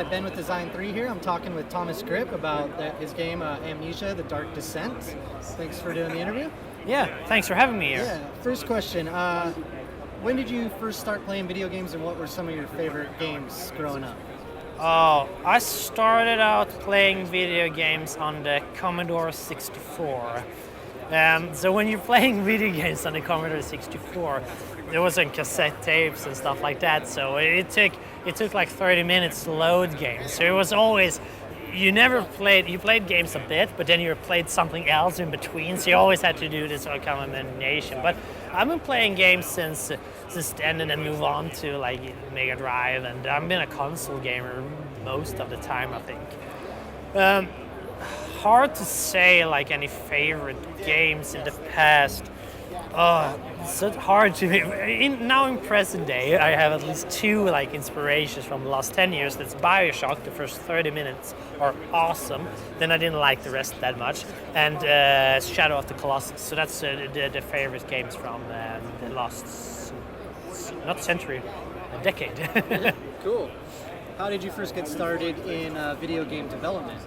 I've been with design3 here. I'm talking with Thomas Grip about his game Amnesia, The Dark Descent. Thanks for doing the interview. Yeah, thanks for having me here. Yeah, first question. When did you first start playing video games and what were some of your favorite games growing up? Oh, I started out playing video games on the Commodore 64. So when you're playing video games on the Commodore 64, there wasn't cassette tapes and stuff like that, so it took like 30 minutes to load games. So it was always, you played games a bit, but then you played something else in between, so you always had to do this kind of combination. But I've been playing games since then, and then move on to like Mega Drive, and I've been a console gamer most of the time, I think. Hard to say like any favorite games in the past. It's so hard to now in present day. I have at least two like inspirations from the last 10 years. That's BioShock. The first 30 minutes are awesome. Then I didn't like the rest that much. And Shadow of the Colossus. So that's the favorite games from the last, not century, a decade. Cool. How did you first get started in video game development?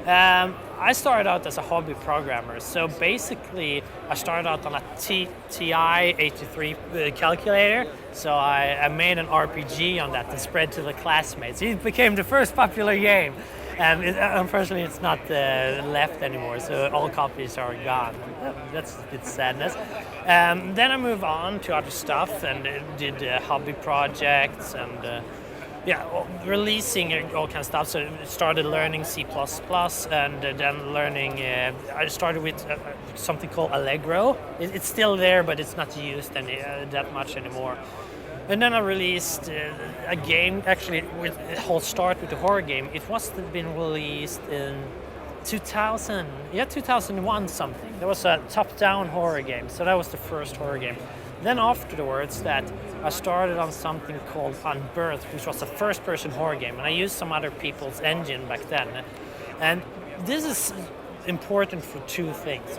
I started out as a hobby programmer, so basically I started out on a TI-83 calculator, so I made an RPG on that and spread to the classmates. It became the first popular game, and unfortunately it's not left anymore, so all copies are gone. That's a bit sadness. Then I moved on to other stuff and did hobby projects and releasing all kinds of stuff. So I started learning C++ and then learning, I started with something called Allegro. It's still there, but it's not used that much anymore. And then I released a game, actually, with the whole start with the horror game. It must have been released in 2001 something. There was a top-down horror game, so that was the first horror game. Then afterwards that I started on something called Unbirthed, which was a first-person horror game, and I used some other people's engine back then. And this is important for two things.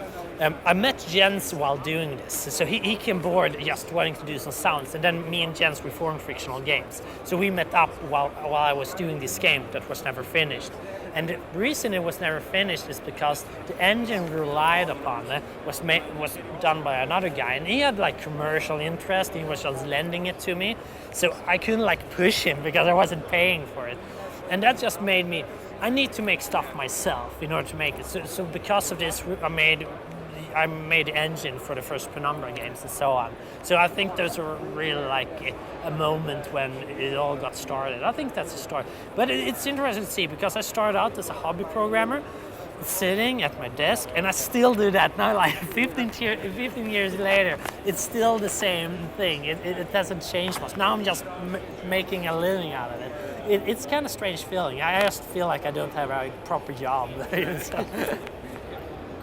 I met Jens while doing this, so he came aboard just wanting to do some sounds, and then me and Jens we formed Frictional Games. So we met up while I was doing this game that was never finished. And the reason it was never finished is because the engine we relied upon was done by another guy, and he had like commercial interest. He was just lending it to me, so I couldn't like push him because I wasn't paying for it, and that just made me. I need to make stuff myself in order to make it. So because of this, I made the engine for the first Penumbra games and so on. So I think those were really like a moment when it all got started. I think that's a start. But it's interesting to see because I started out as a hobby programmer, sitting at my desk, and I still do that now, like 15 years later. It's still the same thing. It doesn't change much. Now I'm just making a living out of it. It's kind of strange feeling. I just feel like I don't have a proper job.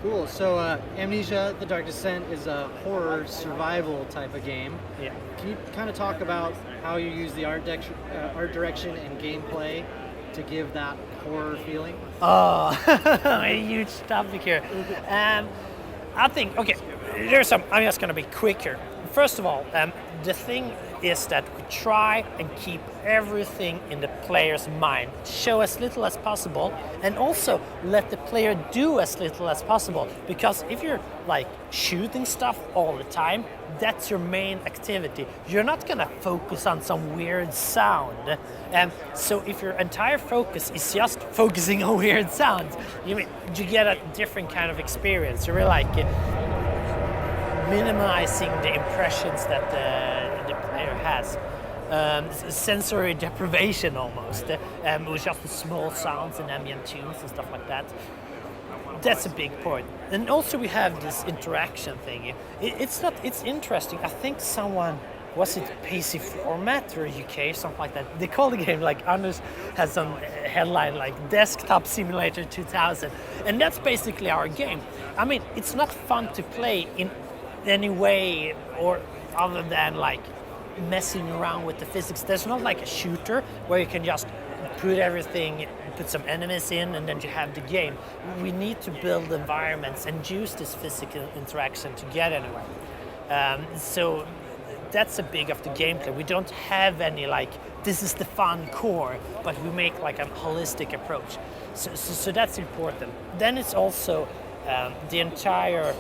Cool. So Amnesia, The Dark Descent is a horror survival type of game. Yeah. Can you kind of talk about how you use the art direction and gameplay to give that horror feeling? Oh, a huge topic here. I think, okay, I'm just going to be quicker. First of all, the thing is that we try and keep everything in the player's mind. Show as little as possible, and also let the player do as little as possible. Because if you're like shooting stuff all the time, that's your main activity. You're not gonna focus on some weird sound. And so if your entire focus is just focusing on weird sounds, you get a different kind of experience. You're really like minimizing the impressions that the player has. Sensory deprivation almost, with just the small sounds and ambient tunes and stuff like that. That's a big point. And also we have this interaction thing. It's interesting. I think someone, was it PC Format or UK, something like that? They call the game, like Anders has some headline like Desktop Simulator 2000. And that's basically our game. I mean, it's not fun to play in any way or other than like messing around with the physics. There's not like a shooter where you can just put some enemies in and then you have the game. We need to build environments and use this physical interaction to get anywhere. So that's a big of the gameplay. We don't have any like this is the fun core, but we make like a holistic approach. So that's important. Then it's also the entire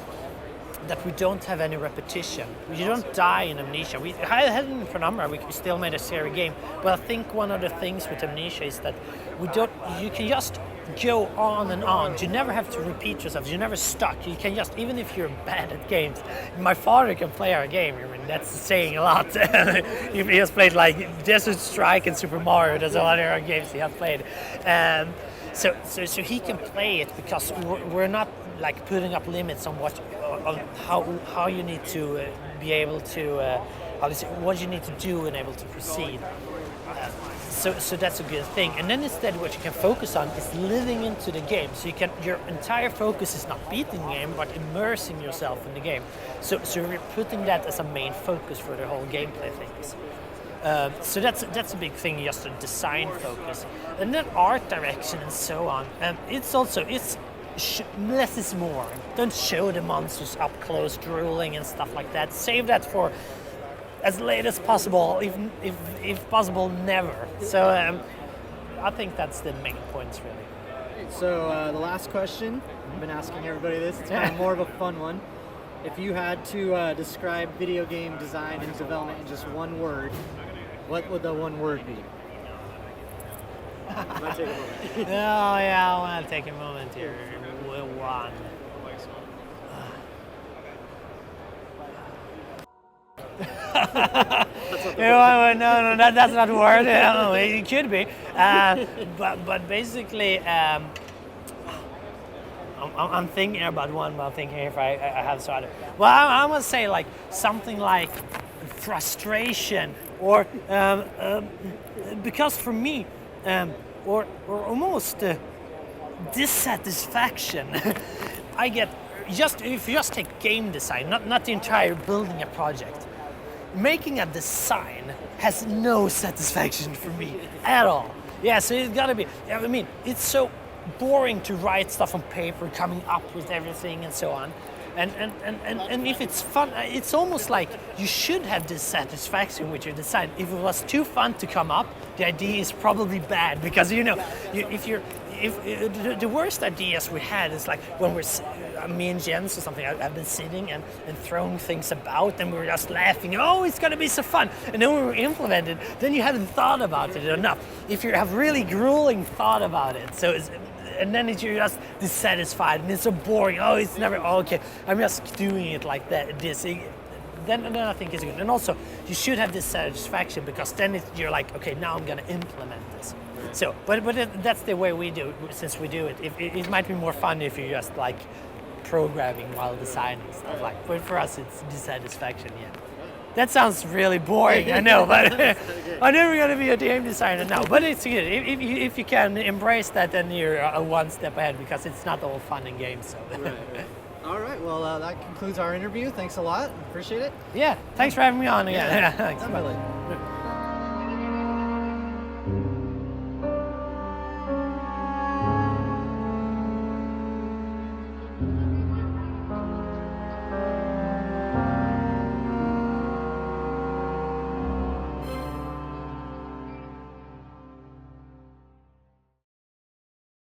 that we don't have any repetition. You don't die in Amnesia. I had in Penumbra, we still made a series game, but I think one of the things with Amnesia is that you can just go on and on. You never have to repeat yourself. You're never stuck. You can just, even if you're bad at games, my father can play our game. I mean, that's saying a lot. He has played like Desert Strike and Super Mario. There's a lot of our games he has played. So he can play it because we're not like putting up limits on how you need to be able to what you need to do and able to proceed. So that's a good thing. And then instead what you can focus on is living into the game. So your entire focus is not beating the game, but immersing yourself in the game. So we're putting that as a main focus for the whole gameplay things. So that's a big thing, just a design focus. And then art direction and so on. It's less is more. Don't show the monsters up close, drooling and stuff like that. Save that for as late as possible, if possible, never. So I think that's the main points, really. So the last question, I've been asking everybody this, it's kind of more of a fun one. If you had to describe video game design and development in just one word, what would the one word be? I want to take a moment here. One. No, that's not a word. It could be, but basically, I'm thinking about one, but I'm thinking if I have started. Well, I must say like something like frustration, or because for me, or almost dissatisfaction. I get if you just take game design, not the entire building a project. Making a design has no satisfaction for me at all. Yeah, so it's gotta be. I mean, it's so boring to write stuff on paper, coming up with everything and so on. And if it's fun, it's almost like you should have this satisfaction with your design. If it was too fun to come up, the idea is probably bad because if the worst ideas we had is like when me and Jens or something, I've been sitting and throwing things about and we were just laughing, oh, it's gonna be so fun. And then when we were implemented, then you hadn't thought about it enough. If you have really grueling thought about it, and then you're just dissatisfied and it's so boring, it's never, okay, I'm just doing it like that, then I think it's good. And also, you should have this satisfaction because then you're like, okay, now I'm gonna implement this. So, but that's the way we do it, since we do it. It might be more fun if you're just like programming while designing stuff like. But for us, it's dissatisfaction. Yeah, that sounds really boring. I know, but I'm never gonna be a game designer now. But it's good if you can embrace that, then you're one step ahead because it's not all fun and games. So. Right. All right. Well, that concludes our interview. Thanks a lot. Appreciate it. Yeah. Thanks for having me on again. Yeah. Thanks. Definitely.